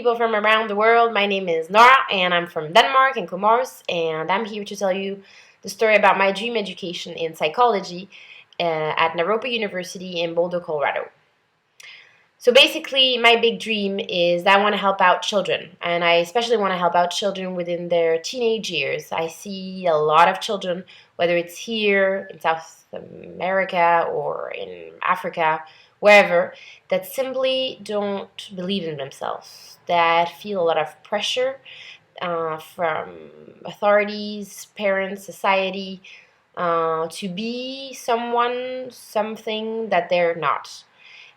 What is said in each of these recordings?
people from around the world. My name is Nora and I'm from Denmark and Comoros, and I'm here to tell you the story about my dream education in psychology at Naropa University in Boulder, Colorado. So basically, my big dream is that I want to help out children, and I especially want to help out children within their teenage years. I see a lot of children, whether it's here in South America or in Africa, wherever, that simply don't believe in themselves, that feel a lot of pressure from authorities, parents, society, to be someone, something that they're not.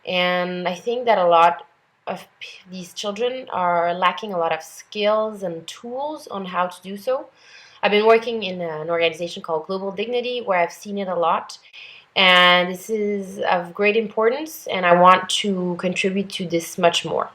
And I think that a lot of these children are lacking a lot of skills and tools on how to do so. I've been working in an organization called Global Dignity where I've seen it a lot. And this is of great importance, and I want to contribute to this much more.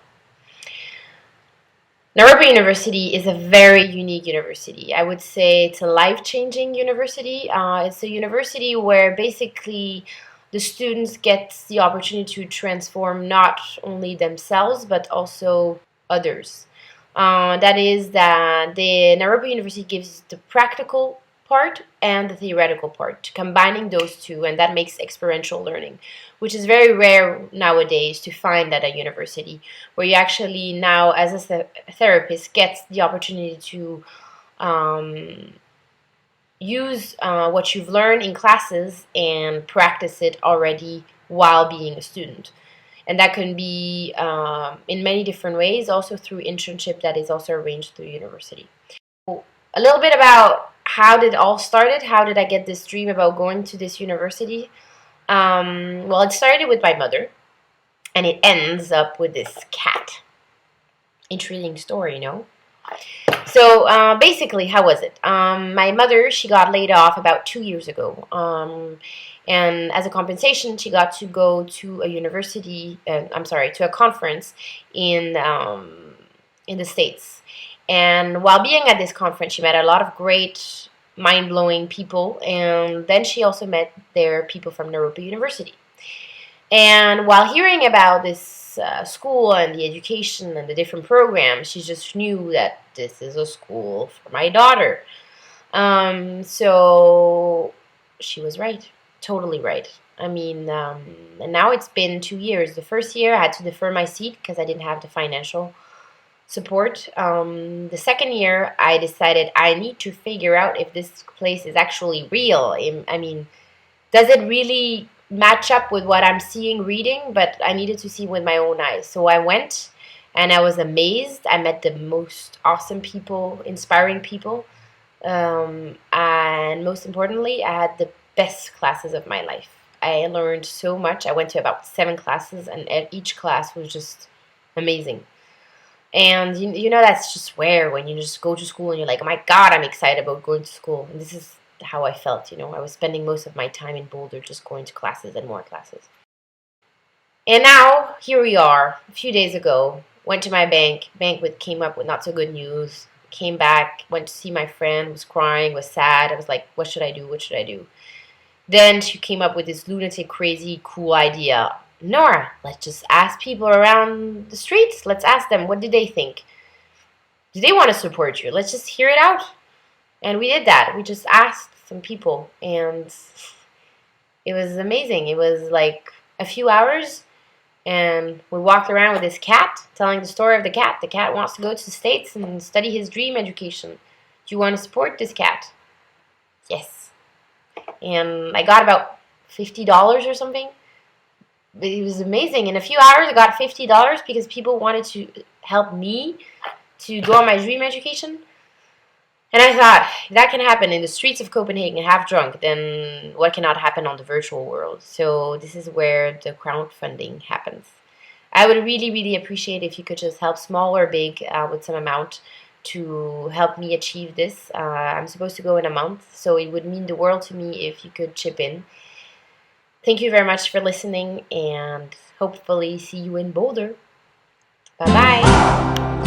Naropa University is a very unique university. I would say it's a life-changing university. It's a university where basically the students get the opportunity to transform not only themselves but also others. That is that the Naropa University gives the practical part and the theoretical part, combining those two, and that makes experiential learning, which is very rare nowadays to find at a university, where you actually now, as a therapist, get the opportunity to use what you've learned in classes and practice it already while being a student. And that can be in many different ways, also through internship that is also arranged through university. A little bit about how did it all started. How did I get this dream about going to this university? Well, it started with my mother, and it ends up with this cat. Intriguing story, you know? So basically, how was it? My mother, she got laid off about 2 years ago. And as a compensation, she got to go to a university, to a conference in the States. And while being at this conference, she met a lot of great, mind-blowing people. And then she also met their people from Naropa University. And while hearing about this school and the education and the different programs, she just knew that this is a school for my daughter. So she was right, totally right. I mean, and now it's been 2 years. The first year I had to defer my seat because I didn't have the financial support. The second year I decided I need to figure out if this place is actually real. I mean, does it really match up with what I'm seeing, reading? But I needed to see with my own eyes. So I went, and I was amazed. I met the most awesome people, inspiring people. And most importantly, I had the best classes of my life. I learned so much. I went to about 7 classes, and each class was just amazing. And you know, that's just rare when you just go to school and you're like, oh my God, I'm excited about going to school. And this is how I felt, you know. I was spending most of my time in Boulder just going to classes and more classes. And now, here we are, a few days ago, went to my bank came up with not so good news, came back, went to see my friend, was crying, was sad. I was like, what should I do, what should I do? Then she came up with this lunatic, crazy, cool idea. Nora, let's just ask people around the streets. Let's ask them, what did they think? Do they want to support you? Let's just hear it out. And we did that. We just asked some people, and it was amazing. It was like a few hours, and we walked around with this cat, telling the story of the cat. The cat wants to go to the States and study his dream education. Do you want to support this cat? Yes. And I got about $50 or something. It was amazing. In a few hours, I got $50 because people wanted to help me to go on my dream education. And I thought, if that can happen in the streets of Copenhagen half drunk, then what cannot happen on the virtual world? So this is where the crowdfunding happens. I would really, really appreciate if you could just help, small or big, with some amount to help me achieve this. I'm supposed to go in a month, so it would mean the world to me if you could chip in. Thank you very much for listening, and hopefully see you in Boulder. Bye-bye.